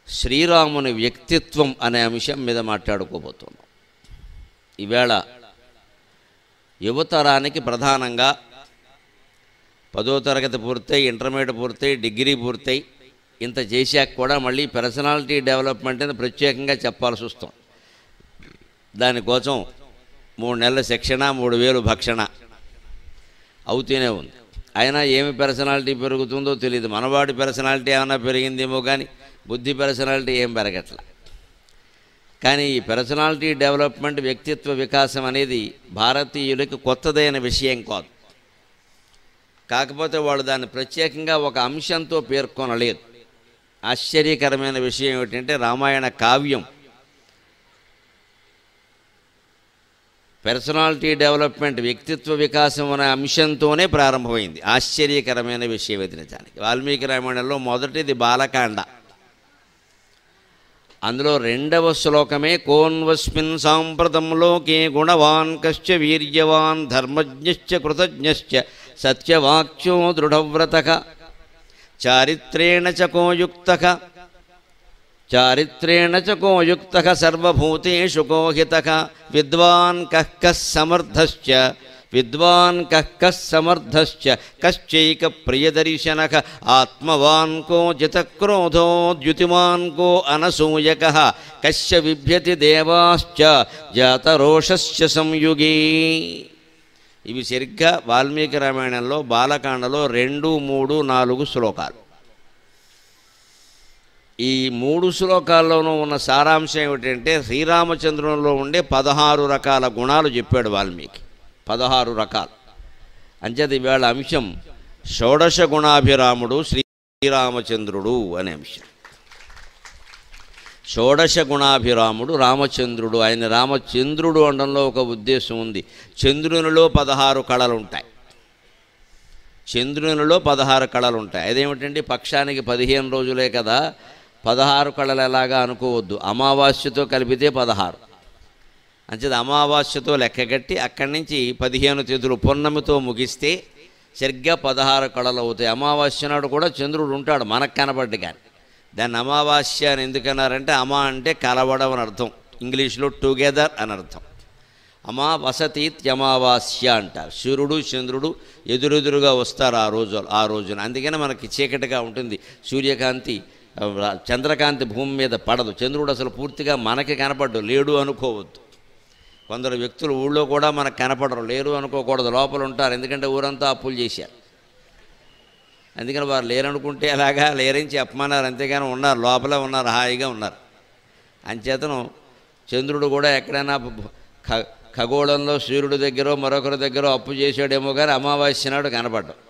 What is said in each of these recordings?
శ్రీరాముని వ్యక్తిత్వం అనే అంశం మీద మాట్లాడుకోబోతున్నాం. ఈవేళ యువతరానికి ప్రధానంగా 10వ తరగతి పూర్తయి, ఇంటర్మీడియట్ పూర్తయి, డిగ్రీ పూర్తయి ఇంత చేశాక కూడా మళ్ళీ పర్సనాలిటీ డెవలప్మెంట్ అని ప్రత్యేకంగా చెప్పాల్సి వస్తాం. దానికోసం 3 నెలల శిక్షణ, 3000 భక్షణ అవుతూనే ఉంది. అయినా ఏమి పర్సనాలిటీ పెరుగుతుందో తెలియదు. మనవాడి పర్సనాలిటీ ఏమైనా పెరిగిందేమో కానీ బుద్ధి పర్సనాలిటీ ఏం పెరగట్ల. కానీ ఈ పర్సనాలిటీ డెవలప్మెంట్, వ్యక్తిత్వ వికాసం అనేది భారతీయులకి కొత్తదైన విషయం కాదు. కాకపోతే వాళ్ళు దాన్ని ప్రత్యేకంగా ఒక అంశంతో పేర్కొనలేదు. ఆశ్చర్యకరమైన విషయం ఏమిటంటే రామాయణ కావ్యం పర్సనాలిటీ డెవలప్మెంట్, వ్యక్తిత్వ వికాసం అనే అంశంతోనే ప్రారంభమైంది. ఆశ్చర్యకరమైన విషయం ఇది నిజానికి. వాల్మీకి రామాయణంలో మొదటిది బాలకాండ. అందులో 2వ శ్లోకమే కోన్వస్మిన్ సాంప్రతం లోకే గుణవాన్ కశ్చ వీర్యవాన్ ధర్మజ్ఞశ్చ కృతజ్ఞశ్చ సత్యవాక్యో దృఢవ్రతః చారిత్రేణ చ కో యుక్తః సర్వభూతేషు కో హితః విద్వాన్ కః సమర్థశ్చ కశ్చైక ప్రియదర్శనః ఆత్మవాన్ కో జితక్రోధో ద్యుతిమాన్ కో అనసూయకః కశ్య బిభ్యతి దేవాశ్చ జాతరోషశ్చ సంయుగే. ఇవి సరిగ్గా వాల్మీకి రామాయణంలో బాలకాండలో 2, 3, 4 శ్లోకాలు. ఈ 3 శ్లోకాల్లోనూ ఉన్న సారాంశం ఏమిటంటే శ్రీరామచంద్రునిలో ఉండే 16 రకాల గుణాలు చెప్పాడు వాల్మీకి. 16 రకాలు. అంచేత ఈవేళ అంశం షోడశ గుణాభిరాముడు శ్రీరామచంద్రుడు అనే అంశం. షోడశ గుణాభిరాముడు రామచంద్రుడు. ఆయన రామచంద్రుడు అనడంలో ఒక ఉద్దేశం ఉంది. చంద్రునిలో 16 కళలు ఉంటాయి. చంద్రునిలో 16 కళలు ఉంటాయి. అదేమిటండి, పక్షానికి 15 రోజులే కదా, 16 కళలు ఎలాగా అనుకోవద్దు. అమావాస్యతో కలిపితే 16. అంచేది అమావాస్యతో లెక్కగట్టి అక్కడి నుంచి 15 తిథులు పున్నమితో ముగిస్తే సరిగ్గా 16 కళలు అవుతాయి. అమావాస్య నాడు కూడా చంద్రుడు ఉంటాడు, మనకు కనపడ్డు. కానీ దాన్ని అమావాస్య అని ఎందుకన్నారంటే అమా అంటే కలవడం అని అర్థం. ఇంగ్లీష్లో టుగెదర్ అని అర్థం. అమావసతీత్యమావాస్య అంటారు. సూర్యుడు చంద్రుడు ఎదురెదురుగా వస్తారు ఆ రోజున. అందుకనే మనకి చీకటిగా ఉంటుంది. సూర్యకాంతి, చంద్రకాంతి భూమి మీద పడదు. చంద్రుడు అసలు పూర్తిగా మనకి కనపడ్డు, లేడు అనుకోవద్దు. కొందరు వ్యక్తులు ఊళ్ళో కూడా మనకు కనపడరు, లేరు అనుకోకూడదు, లోపల ఉంటారు. ఎందుకంటే ఊరంతా అప్పులు చేశారు. అందుకని వారు లేరనుకుంటే అలాగా లేరించి చెప్పమన్నారు. అంతేగాని ఉన్నారు, లోపలే ఉన్నారు, హాయిగా ఉన్నారు. అంచేతను చంద్రుడు కూడా ఎక్కడైనా ఖగోళంలో సూర్యుడి దగ్గర మరొకరి దగ్గర అప్పు చేసాడేమో కానీ అమావాస్య నాడు కనపడ్డాడు.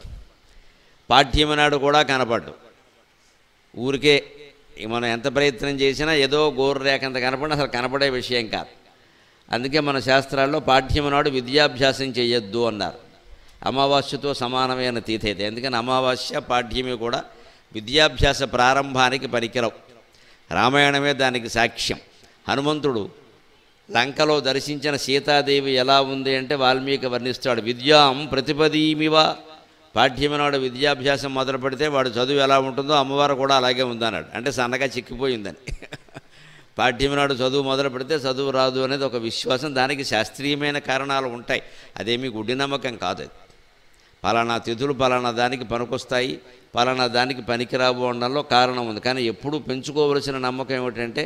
పాఠ్యమి నాడు కూడా కనపడ్డు. ఊరికే మనం ఎంత ప్రయత్నం చేసినా ఏదో గోరు రేఖంత కనపడిన అసలు కనపడే విషయం కాదు. అందుకే మన శాస్త్రాల్లో పాఠ్యమి నాడు విద్యాభ్యాసం చేయొద్దు అన్నారు. అమావాస్యతో సమానమైన తిథి అయితే. ఎందుకని అమావాస్య పాఠ్యమి కూడా విద్యాభ్యాస ప్రారంభానికి పనికిరావు. రామాయణమే దానికి సాక్ష్యం. హనుమంతుడు లంకలో దర్శించిన సీతాదేవి ఎలా ఉంది అంటే వాల్మీకి వర్ణిస్తాడు. విద్యాం ప్రతిపదీమివ. పాఠ్యమి నాడు విద్యాభ్యాసం మొదలు పెడితే వాడు చదువు ఎలా ఉంటుందో అమ్మవారు కూడా అలాగే ఉందన్నాడు. అంటే సన్నగా చిక్కిపోయిందని. పాఠ్యమి నాడు చదువు మొదలు పెడితే చదువు రాదు అనేది ఒక విశ్వాసం. దానికి శాస్త్రీయమైన కారణాలు ఉంటాయి. అదేమీ గుడ్డి నమ్మకం కాదు. అది పలానా తిథులు పలానా దానికి పనికొస్తాయి, పలానా దానికి పనికిరావు అనడంలో కారణం ఉంది. కానీ ఎప్పుడూ పెంచుకోవలసిన నమ్మకం ఏమిటంటే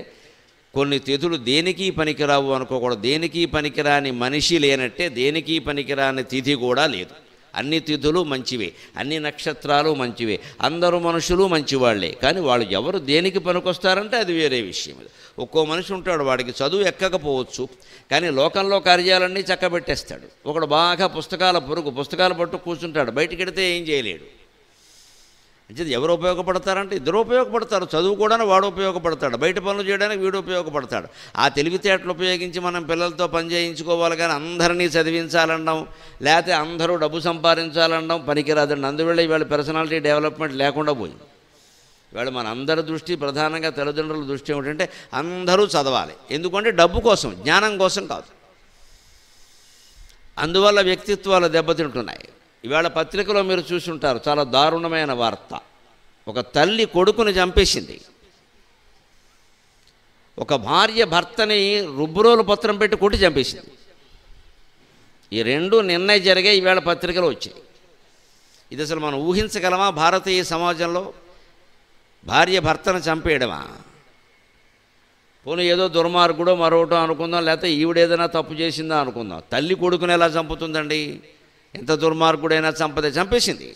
కొన్ని తిథులు దేనికి పనికిరావు అనుకోకూడదు. దేనికి పనికిరాని మనిషి లేనట్టే దేనికి పనికిరాని తిథి కూడా లేదు. అన్ని తిథులు మంచివే, అన్ని నక్షత్రాలు మంచివే, అందరూ మనుషులు మంచివాళ్లే. కానీ వాళ్ళు ఎవరు దేనికి పనికొస్తారంటే అది వేరే విషయం. ఒక్కో మనిషి ఉంటాడు, వాడికి చదువు ఎక్కకపోవచ్చు, కానీ లోకంలో కార్యాలన్నీ చక్కబెట్టేస్తాడు. ఒకడు బాగా పుస్తకాలు పట్టు కూర్చుంటాడు, బయటికి వెడితే ఏం చేయలేడు. అంటే ఎవరు ఉపయోగపడతారంటే ఇద్దరు ఉపయోగపడతారు. చదువు కూడా వాడు ఉపయోగపడతాడు, బయట పనులు చేయడానికి వీడు ఉపయోగపడతాడు. ఆ తెలివితేటలు ఉపయోగించి మనం పిల్లలతో పని చేయించుకోవాలి. కానీ అందరినీ చదివించాలనడం, లేకపోతే అందరూ డబ్బు సంపాదించాలనడం పనికిరాదండి. అందువల్ల ఇవాళ పర్సనాలిటీ డెవలప్మెంట్ లేకుండా పోయింది. ఇవాళ మన అందరి దృష్టి, ప్రధానంగా తల్లిదండ్రుల దృష్టి ఏమిటంటే అందరూ చదవాలి. ఎందుకంటే డబ్బు కోసం, జ్ఞానం కోసం కాదు. అందువల్ల వ్యక్తిత్వాలు దెబ్బతింటున్నాయి. ఇవాళ పత్రికలో మీరు చూసుంటారు, చాలా దారుణమైన వార్త. ఒక తల్లి కొడుకుని చంపేసింది. ఒక భార్య భర్తని రుబ్బురోలు పత్రం పెట్టి కొట్టి చంపేసింది. ఈ రెండు నిర్ణయం జరిగే ఈవేళ పత్రికలు వచ్చాయి. ఇది అసలు మనం ఊహించగలమా? భారతీయ సమాజంలో భార్య భర్తను చంపేయడమా? పోనీ ఏదో దుర్మార్గుడో మరొకటో అనుకుందాం, లేకపోతే ఈవిడేదైనా తప్పు చేసిందా అనుకుందాం. తల్లి కొడుకుని ఎలా చంపుతుందండి? ఎంత దుర్మార్గుడైనా చంపేసింది.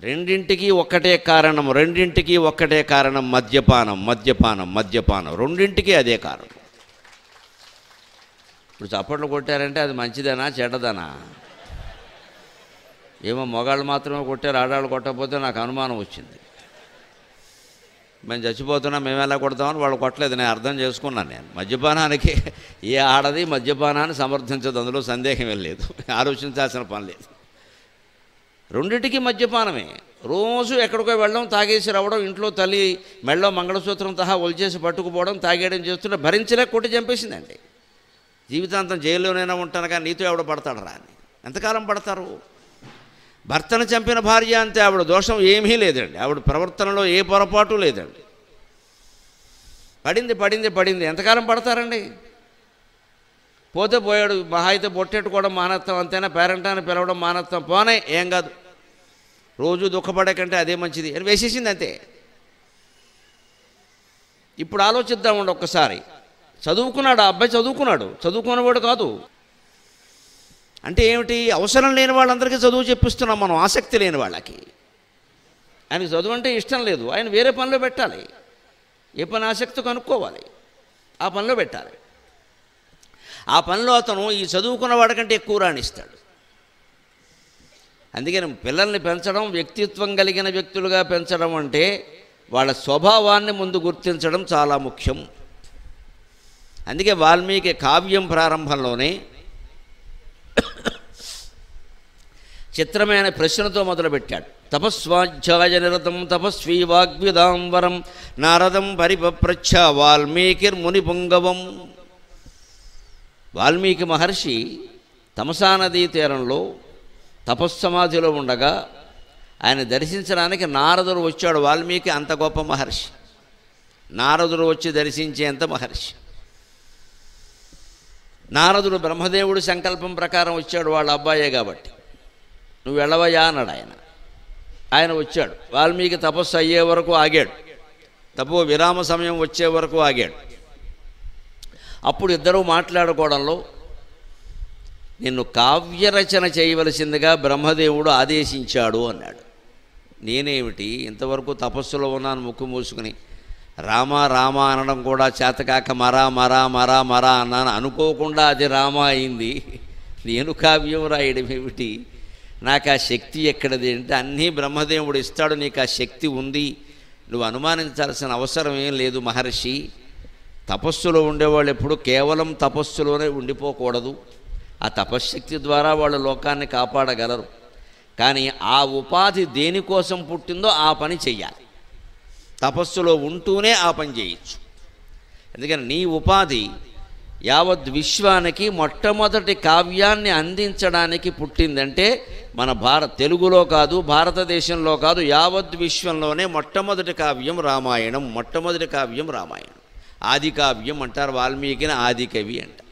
రెండింటికి ఒక్కటే కారణం, మద్యపానం. రెండింటికి అదే కారణం. ఇప్పుడు చప్పట్లు కొట్టారంటే అది మంచిదేనా చెడ్డదనా? ఏమో మగాళ్ళు మాత్రమే కొట్టారు, ఆడాళ్ళు కొట్టకపోతే నాకు అనుమానం వచ్చింది. మేము చచ్చిపోతున్నాం, మేము ఎలా కొడతామని వాళ్ళు కొట్టలేదు. నేను అర్థం చేసుకున్నాను. నేను మద్యపానానికి ఏ ఆడది మద్యపానాన్ని సమర్థించదు, అందులో సందేహం ఏం లేదు, ఆలోచించాల్సిన పని లేదు. రెండింటికి మద్యపానమే. రోజు ఎక్కడికో వెళ్ళడం, తాగేసి రావడం, ఇంట్లో తల్లి మెళ్ళో మంగళసూత్రం సహా ఒలిచేసి పట్టుకుపోవడం, తాగేయడం చేస్తుంటే భరించలేక కొట్టి చంపేసిందండి. జీవితాంతం జైల్లోనైనా ఉంటాను కానీ నీతో ఎవడ పడతాడు రా అని. ఎంతకాలం పడతారు? భర్తను చంపిన భార్య అంతే, ఆవిడ దోషం ఏమీ లేదండి, ఆవిడ ప్రవర్తనలో ఏ పొరపాటు లేదండి. పడింది ఎంతకాలం పడతారండి? పోతే పోయాడు, మహా అయితే బొట్టెట్టుకోవడం మానేస్తాం అంతేనా, పేరెంటాన్ని పిలవడం మానేస్తాం, పోనే ఏం కాదు, రోజు దుఃఖపడే కంటే అదే మంచిది అని వేసేసింది అంతే. ఇప్పుడు ఆలోచిద్దామండి ఒక్కసారి. చదువుకున్నాడు ఆ అబ్బాయి, చదువుకున్నవాడు కాదు. అంటే ఏమిటి? అవసరం లేని వాళ్ళందరికీ చదువు చెప్పిస్తున్నాం మనం, ఆసక్తి లేని వాళ్ళకి. ఆయనకి చదువు అంటే ఇష్టం లేదు, ఆయన వేరే పనిలో పెట్టాలి. ఏ పని ఆసక్తి కనుక్కోవాలి, ఆ పనిలో పెట్టాలి. ఆ పనిలో అతను ఈ చదువుకున్న వాడికంటే ఎక్కువ రాణిస్తాడు. అందుకని పిల్లల్ని పెంచడం, వ్యక్తిత్వం కలిగిన వ్యక్తులుగా పెంచడం అంటే వాళ్ళ స్వభావాన్ని ముందు గుర్తించడం చాలా ముఖ్యం. అందుకే వాల్మీకి కావ్యం ప్రారంభంలోనే చిత్రమైన ప్రశ్నతో మొదలుపెట్టాడు. తపస్వాధ్యాయ నిరతం తపస్వీ వాగ్విదాంబరం నారదం పరిపప్రచ్ఛ వాల్మీకిర్ముని పుంగవం. వాల్మీకి మహర్షి తమసా నదీ తీరంలో తపస్సమాధిలో ఉండగా ఆయన దర్శించడానికి నారదుడు వచ్చాడు. వాల్మీకి అంత గొప్ప మహర్షి, నారదుడు వచ్చి దర్శించేంత మహర్షి. నారదుడు బ్రహ్మదేవుడి సంకల్పం ప్రకారం వచ్చాడు, వాళ్ళ అబ్బాయే కాబట్టి. నువ్వు వెళ్ళవయ్యా అన్నాడు ఆయన వచ్చాడు. వాల్మీకి తపస్సు అయ్యే వరకు ఆగాడు, తపో విరామ సమయం వచ్చే వరకు ఆగాడు. అప్పుడు ఇద్దరూ మాట్లాడుకోవడంలో నిన్ను కావ్యరచన చేయవలసిందిగా బ్రహ్మదేవుడు ఆదేశించాడు అన్నాడు. నేనేమిటి ఇంతవరకు తపస్సులో ఉన్నాను, ముక్కు మూసుకుని రామ రామ అనడం కూడా చేతకాక మరా మరా మరా మరా అన్నాను, అనుకోకుండా అది రామ అయింది. నేను కావ్యం రాయడం ఏమిటి? నాకు ఆ శక్తి ఎక్కడది అంటే అన్నీ బ్రహ్మదేవుడు ఇస్తాడు, నీకు ఆ శక్తి ఉంది, నువ్వు అనుమానించాల్సిన అవసరం ఏం లేదు మహర్షి. తపస్సులో ఉండేవాళ్ళు ఎప్పుడు కేవలం తపస్సులోనే ఉండిపోకూడదు, ఆ తపశ్శక్తి ద్వారా వాళ్ళు లోకాన్ని కాపాడగలరు. కానీ ఆ ఉపాధి దేనికోసం పుట్టిందో ఆ పని చెయ్యాలి, తపస్సులో ఉంటూనే ఆ పని చేయొచ్చు. ఎందుకని నీ ఉపాధి యావత్ విశ్వానికి మొట్టమొదటి కావ్యాన్ని అందించడానికి పుట్టిందంటే మన తెలుగులో కాదు, భారతదేశంలో కాదు, యావత్ విశ్వంలోనే మొట్టమొదటి కావ్యం రామాయణం. ఆది కావ్యం అంటారు, వాల్మీకిని ఆది కవి అంటారు.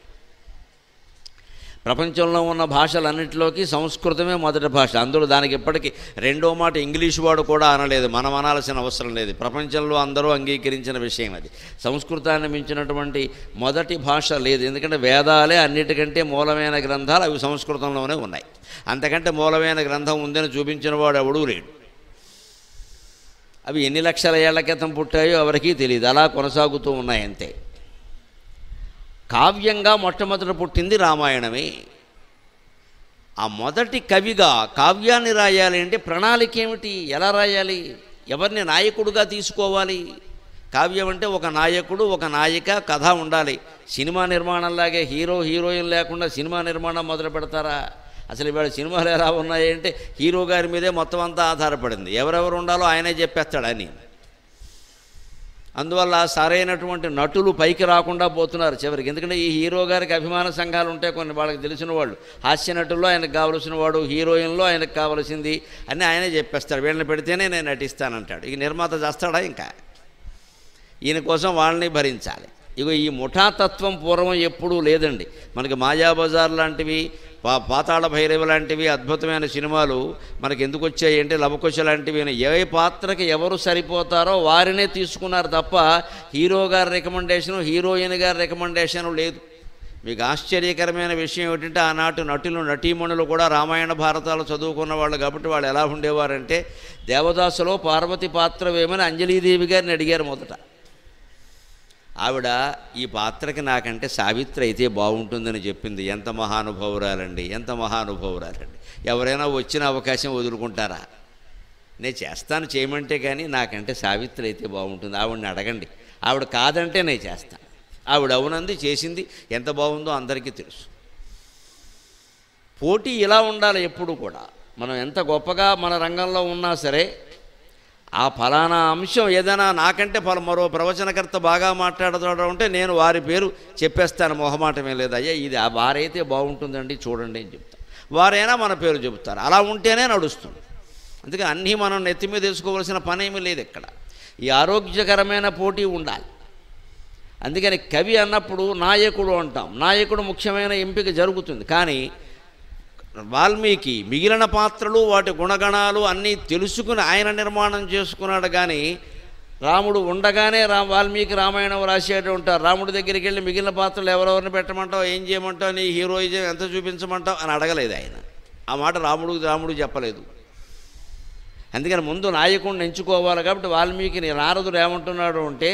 ప్రపంచంలో ఉన్న భాషలన్నింటిలోకి సంస్కృతమే మొదటి భాష. అందులో దానికి ఇప్పటికీ రెండో మాట ఇంగ్లీష్ వాడు కూడా అనలేదు, మనం అనాల్సిన అవసరం లేదు. ప్రపంచంలో అందరూ అంగీకరించిన విషయం అది. సంస్కృతాన్ని మించినటువంటి మొదటి భాష లేదు. ఎందుకంటే వేదాలే అన్నిటికంటే మూలమైన గ్రంథాలు, అవి సంస్కృతంలోనే ఉన్నాయి. అంతకంటే మూలమైన గ్రంథం ఉందని చూపించిన వాడు ఎవడూ లేడు. అవి ఎన్ని లక్షల ఏళ్ల క్రితం పుట్టాయో ఎవరికీ తెలియదు, అలా కొనసాగుతూ ఉన్నాయి అంతే. కావ్యంగా మొట్టమొదట పుట్టింది రామాయణమే. ఆ మొదటి కవిగా కావ్యాన్ని రాయాలి అంటే ప్రణాళిక ఏమిటి, ఎలా రాయాలి, ఎవరిని నాయకుడుగా తీసుకోవాలి. కావ్యం అంటే ఒక నాయకుడు, ఒక నాయిక, కథ ఉండాలి. సినిమా నిర్మాణంలాగే హీరోయిన్ లేకుండా సినిమా నిర్మాణం మొదలు పెడతారా? అసలు ఇవాళ సినిమాలు ఎలా ఉన్నాయంటే హీరో గారి మీదే మొత్తం అంతా ఆధారపడింది, ఎవరెవరు ఉండాలో ఆయనే చెప్పేస్తాడని. అందువల్ల సరైనటువంటి నటులు పైకి రాకుండా పోతున్నారు చివరికి. ఎందుకంటే ఈ హీరో గారికి అభిమాన సంఘాలు ఉంటాయి కొన్ని, వాళ్ళకి తెలిసిన వాళ్ళు. హాస్య నటుల్లో ఆయనకు కావలసిన వాడు, హీరోయిన్లో ఆయనకు కావలసింది అని ఆయనే చెప్పేస్తాడు. వీళ్ళని పెడితేనే నేను నటిస్తానంటాడు. ఇక నిర్మాత చేస్తాడా? ఇంకా ఈయన కోసం వాళ్ళని భరించాలి. ఇగో ఈ ముఠాతత్వం పూర్వం ఎప్పుడూ లేదండి. మనకి మాయాబజార్ లాంటివి, పాతాళ భైరవి లాంటివి అద్భుతమైన సినిమాలు మనకి ఎందుకు వచ్చాయి అంటే లవకుశ లాంటివి. ఏ పాత్రకి ఎవరు సరిపోతారో వారినే తీసుకున్నారు తప్ప హీరో గారి రికమెండేషను, హీరోయిన్ గారి రికమెండేషను లేదు. మీకు ఆశ్చర్యకరమైన విషయం ఏమిటంటే ఆనాటి నటులు నటీమణులు కూడా రామాయణ భారతాలు చదువుకున్న వాళ్ళు కాబట్టి వాళ్ళు ఎలా ఉండేవారంటే దేవదాసులో పార్వతి పాత్ర వేమని అంజలీదేవి గారిని అడిగారు మొదట. ఆవిడ ఈ పాత్రకి నాకంటే సావిత్రి అయితే బాగుంటుందని చెప్పింది. ఎంత మహానుభావురాలండి, ఎంత మహానుభావురాలండి. ఎవరైనా వచ్చిన అవకాశం వదులుకుంటారా? నేను చేస్తాను చేయమంటే కానీ నాకంటే సావిత్రి అయితే బాగుంటుంది, ఆవిడని అడగండి. ఆవిడ కాదంటే నేను చేస్తాను. ఆవిడ అవునంది, చేసింది. ఎంత బాగుందో అందరికీ తెలుసు. పోటీ ఇలా ఉండాలి ఎప్పుడు కూడా. మనం ఎంత గొప్పగా మన రంగంలో ఉన్నా సరే ఆ ఫలానా అంశం ఏదైనా నాకంటే మరో ప్రవచనకర్త బాగా మాట్లాడతాడు అంటే నేను వారి పేరు చెప్పేస్తాను, మొహమాటమే లేదు. అయ్యా ఇది వారైతే బాగుంటుందండి చూడండి అని చెప్తాను. వారైనా మన పేరు చెబుతారు. అలా ఉంటేనే నడుస్తుంది. అందుకే అన్నీ మనం నెత్తి మీద తెలుసుకోవాల్సిన పనేమీ లేదు ఇక్కడ. ఈ ఆరోగ్యకరమైన పోటీ ఉండాలి. అందుకని కవి అన్నప్పుడు నాయకుడు అంటాం. నాయకుడు ముఖ్యమైన ఎంపిక జరుగుతుంది. కానీ వాల్మీకి మిగిలిన పాత్రలు వాటి గుణగణాలు అన్నీ తెలుసుకుని ఆయన నిర్మాణం చేసుకున్నాడు. కానీ రాముడు ఉండగానే వాల్మీకి రామాయణం రాసేటూ ఉంటారు. రాముడి దగ్గరికి వెళ్ళి మిగిలిన పాత్రలు ఎవరెవరిని పెట్టమంటావు, ఏం చేయమంటావు, నీ హీరోయిజం ఎంత చూపించమంటావు అని అడగలేదు ఆయన. ఆ మాట రాముడు చెప్పలేదు. అందుకని ముందు నాయకుడిని ఎంచుకోవాలి. కాబట్టి వాల్మీకిని నారదుడు ఏమంటున్నాడు అంటే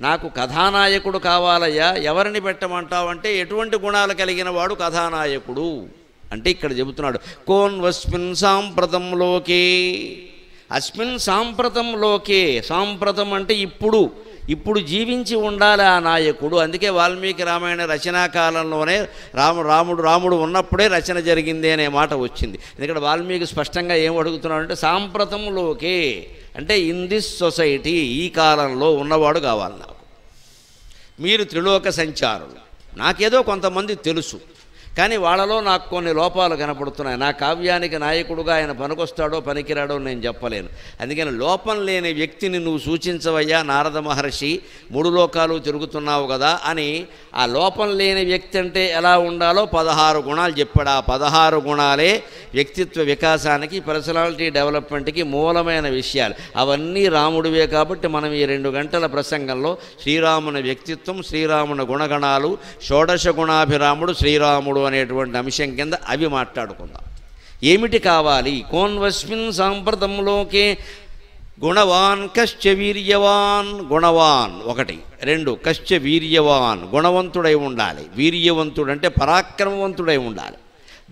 నాకు కథానాయకుడు కావాలయ్యా, ఎవరిని పెట్టమంటావు అంటే ఎటువంటి గుణాలు కలిగిన వాడు కథానాయకుడు అంటే ఇక్కడ చెబుతున్నాడు. కోన్వస్మిన్ సాంప్రతంలోకే, అస్మిన్ సాంప్రతంలోకే. సాంప్రతం అంటే ఇప్పుడు జీవించి ఉండాలి ఆ నాయకుడు. అందుకే వాల్మీకి రామాయణ రచనా కాలంలోనే రాముడు ఉన్నప్పుడే రచన జరిగింది అనే మాట వచ్చింది. ఎందుకంటే వాల్మీకి స్పష్టంగా ఏం అడుగుతున్నాడు అంటే సాంప్రతంలోకే అంటే ఇన్ దిస్ సొసైటీ, ఈ కాలంలో ఉన్నవాడు కావాలి నాకు. మీరు త్రిలోక సంచారులు, నాకేదో కొంతమంది తెలుసు, కానీ వాళ్ళలో నాకు కొన్ని లోపాలు కనపడుతున్నాయి. నా కావ్యానికి నాయకుడుగా ఆయన పనికొస్తాడో పనికిరాడో నేను చెప్పలేను. అందుకని లోపం లేని వ్యక్తిని నువ్వు సూచించవయ్యా నారద మహర్షి, 3 లోకాలు తిరుగుతున్నావు కదా అని. ఆ లోపం లేని వ్యక్తి అంటే ఎలా ఉండాలో 16 గుణాలు చెప్పాడు. ఆ 16 గుణాలే వ్యక్తిత్వ వికాసానికి, పర్సనాలిటీ డెవలప్మెంట్కి మూలమైన విషయాలు. అవన్నీ రాముడివే. కాబట్టి మనం ఈ 2 గంటల ప్రసంగంలో శ్రీరాముని వ్యక్తిత్వం, శ్రీరాముని గుణగణాలు, షోడశ గుణాభిరాముడు శ్రీరాముడు అనేటువంటి అంశం కింద అవి మాట్లాడుకుందాం. ఏమిటి కావాలి? కోన్వస్మిన్ సాంప్రతంలోకే గుణవాన్ కశ్చ వీర్యవాన్. గుణవాన్ 1, 2 కశ్చ వీర్యవాన్, గుణవంతుడై ఉండాలి. వీర్యవంతుడు అంటే పరాక్రమవంతుడై ఉండాలి.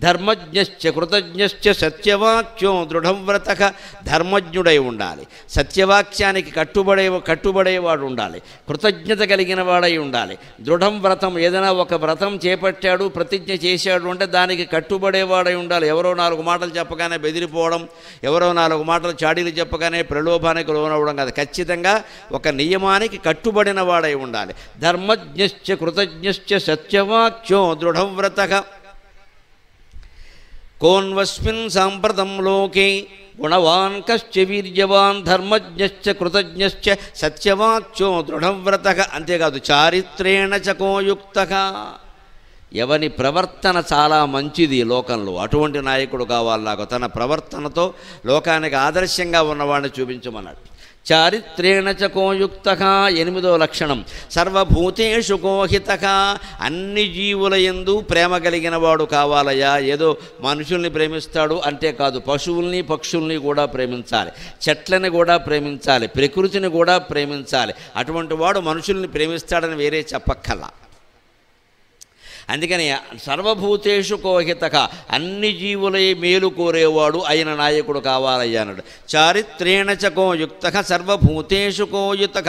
ధర్మజ్ఞశ్చ కృతజ్ఞశ్చ సత్యవాక్యం దృఢవ్రతః, ధర్మజ్ఞుడై ఉండాలి. సత్యవాక్యానికి కట్టుబడేవాడు ఉండాలి. కృతజ్ఞత కలిగిన వాడై ఉండాలి. దృఢం వ్రతం, ఏదైనా ఒక వ్రతం చేపట్టాడు, ప్రతిజ్ఞ చేశాడు అంటే దానికి కట్టుబడేవాడై ఉండాలి. ఎవరో 4 మాటలు చెప్పగానే బెదిరిపోవడం, ఎవరో 4 మాటలు చాడీలు చెప్పగానే ప్రలోభానికి లోనవ్వడం కాదు. ఖచ్చితంగా ఒక నియమానికి కట్టుబడిన వాడై ఉండాలి. ధర్మజ్ఞశ్చ కృతజ్ఞశ్చ సత్యవాక్యం దృఢవ్రతః. కోన్వస్మిన్ సాంప్రతంలోకే గుణవాన్ కశ్చ వీర్యవాన్ ధర్మజ్ఞశ్చ కృతజ్ఞశ్చ సత్యవాక్యో దృఢవ్రతః. అంతేకాదు చారిత్రేణ చకోయుక్తః. ఎవని ప్రవర్తన చాలా మంచిది లోకంలో, అటువంటి నాయకుడు కావాలి నాకు. తన ప్రవర్తనతో లోకానికి ఆదర్శంగా ఉన్నవాడిని చూపించమన్నాడు. చారిత్రేణ చ కోయుక్తః. 8వ లక్షణం సర్వభూతేషు కోహితః. అన్ని జీవుల యందు ప్రేమ కలిగిన వాడు కావాలయ్యా. ఏదో మనుషుల్ని ప్రేమిస్తాడు అంతేకాదు, పశువుల్ని పక్షుల్ని కూడా ప్రేమించాలి, చెట్లని కూడా ప్రేమించాలి, ప్రకృతిని కూడా ప్రేమించాలి. అటువంటి వాడు మనుషుల్ని ప్రేమిస్తాడని వేరే చెప్పక్కల్లా. అందుకని సర్వభూతేషు కోహితః, అన్ని జీవులై మేలు కోరేవాడు అయిన నాయకుడు కావాలయ్యా అన్నాడు. చారిత్రేణ చ కోయుక్తః సర్వభూతేషు కోహితః.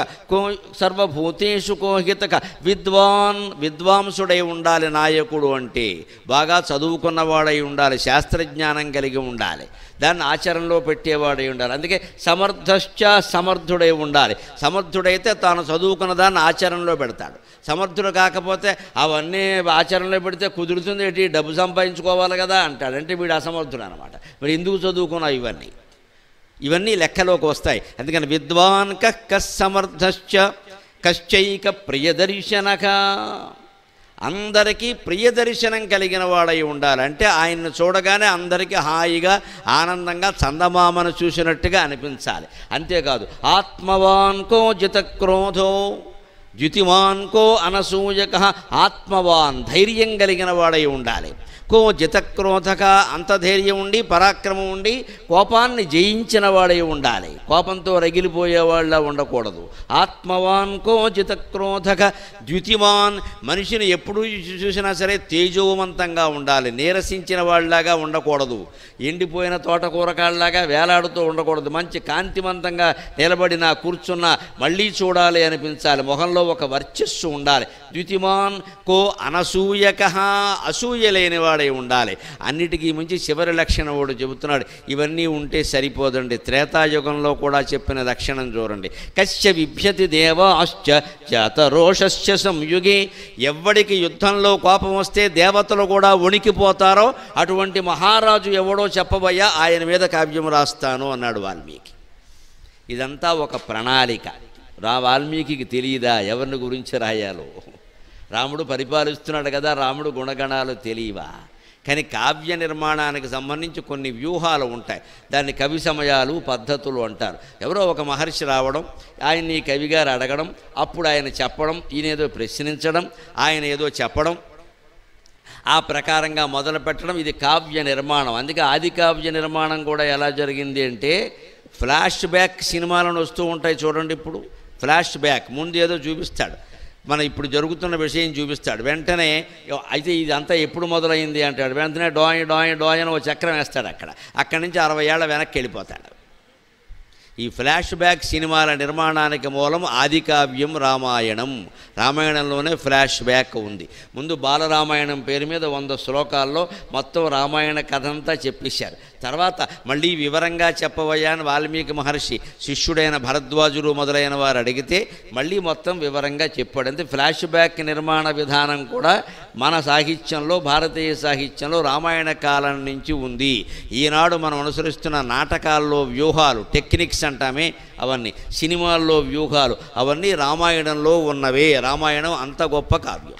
విద్వాంసుడై ఉండాలి నాయకుడు అంటే. బాగా చదువుకున్నవాడై ఉండాలి, శాస్త్రజ్ఞానం కలిగి ఉండాలి, దాన్ని ఆచరణలో పెట్టేవాడై ఉండాలి. అందుకే సమర్థశ్చ, సమర్థుడై ఉండాలి. సమర్థుడైతే తాను చదువుకున్న దాన్ని ఆచరణలో పెడతాడు. సమర్థుడు కాకపోతే అవన్నీ ఆచరణలో పెడితే కుదురుతుంది ఏంటి, డబ్బు సంపాదించుకోవాలి కదా అంటాడు. అంటే వీడు అసమర్థుడు అనమాట. మరి ఎందుకు చదువుకున్నావు? ఇవన్నీ లెక్కలోకి వస్తాయి. అందుకని విద్వాన్ కః సమర్థశ్చ కశ్చైక ప్రియదర్శనక, అందరికీ ప్రియదర్శనం కలిగిన వాడై ఉండాలి. అంటే ఆయన్ని చూడగానే అందరికీ హాయిగా ఆనందంగా చందమామను చూసినట్టుగా అనిపించాలి. అంతేకాదు ఆత్మవాన్ కో జితక్రోధో ద్యుతిమాన్ కో అనసూయక, ఆత్మవాన్ ధైర్యం కలిగిన వాడై ఉండాలి. కో జితక్రోధక, అంత ధైర్యం ఉండి పరాక్రమం ఉండి కోపాన్ని జయించిన వాడై ఉండాలి. కోపంతో రగిలిపోయేవాళ్ళ ఉండకూడదు. ఆత్మవాన్ కో జితక్రోధక ద్యుతిమాన్, మనిషిని ఎప్పుడు చూసినా సరే తేజోవంతంగా ఉండాలి. నీరసించిన వాళ్ళలాగా ఉండకూడదు. ఎండిపోయిన తోటకూరకాళ్ళలాగా వేలాడుతూ ఉండకూడదు. మంచి కాంతివంతంగా నిలబడినా కూర్చున్నా మళ్ళీ చూడాలి అనిపించాలి. మొహంలో ఒక వర్చస్సు ఉండాలి. ద్యుతిమాన్ కో అనసూయక, అసూయ లేనివాడై ఉండాలి. అన్నిటికీ మించి చివరి లక్షణం వాడు చెబుతున్నాడు. ఇవన్నీ ఉంటే సరిపోదండి. త్రేతాయుగంలో కూడా చెప్పిన లక్షణం చూడండి. కశ్య విభ్యతి దేవాశ్చ జాతరోషశ్చ సంయుగే, ఎవ్వడికి యుద్ధంలో కోపం వస్తే దేవతలు కూడా వణికిపోతారో అటువంటి మహారాజు ఎవడో చెప్పబోయా, ఆయన మీద కావ్యం రాస్తాను అన్నాడు వాల్మీకి. ఇదంతా ఒక ప్రణాళిక. వాల్మీకి తెలియదా ఎవరిని గురించి రాయాలో? రాముడు పరిపాలిస్తున్నాడు కదా, రాముడు గుణగణాలు తెలియవా? కానీ కావ్య నిర్మాణానికి సంబంధించి కొన్ని వ్యూహాలు ఉంటాయి. దాన్ని కవి సమయాలు పద్ధతులు అంటారు. ఎవరో ఒక మహర్షి రావడం, ఆయన్ని కవిగారు అడగడం, అప్పుడు ఆయన చెప్పడం, ఈయనేదో ప్రశ్నించడం, ఆయన ఏదో చెప్పడం, ఆ ప్రకారంగా మొదలు పెట్టడం, ఇది కావ్య నిర్మాణం. అందుకే ఆది కావ్య నిర్మాణం కూడా ఎలా జరిగింది అంటే, ఫ్లాష్ బ్యాక్ సినిమాలను వస్తూ ఉంటాయి చూడండి. ఇప్పుడు ఫ్లాష్ బ్యాక్ ముందు ఏదో చూపిస్తాడు, మన ఇప్పుడు జరుగుతున్న విషయం చూపిస్తాడు. వెంటనే అయితే ఇదంతా ఎప్పుడు మొదలైంది అంటాడు. వెంటనే డోయ్ డోయ్ డోయ్ అని ఒక చక్రం వేస్తాడు. అక్కడి నుంచి 60 ఏళ్ల వెనక్కి వెళ్ళిపోతాడు. ఈ ఫ్లాష్ బ్యాక్ సినిమాల నిర్మాణానికి మూలం ఆది కావ్యం రామాయణం. రామాయణంలోనే ఫ్లాష్ బ్యాక్ ఉంది. ముందు బాలరామాయణం పేరు మీద 100 శ్లోకాల్లో మొత్తం రామాయణ కథ అంతా చెప్పేశారు. తర్వాత మళ్ళీ వివరంగా చెప్పవయ్యా అని వాల్మీకి మహర్షి శిష్యుడైన భరద్వాజుడు మొదలైన వారు అడిగితే మళ్ళీ మొత్తం వివరంగా చెప్పాడు. అంటే ఫ్లాష్ బ్యాక్ నిర్మాణ విధానం కూడా మన సాహిత్యంలో, భారతీయ సాహిత్యంలో రామాయణ కాలం నుంచి ఉంది. ఈనాడు మనం అనుసరిస్తున్న నాటకాల్లో వ్యూహాలు, టెక్నిక్స్ అంటామే, అవన్నీ సినిమాల్లో వ్యూహాలు, అవన్నీ రామాయణంలో ఉన్నవే. రామాయణం అంత గొప్ప కావ్యం.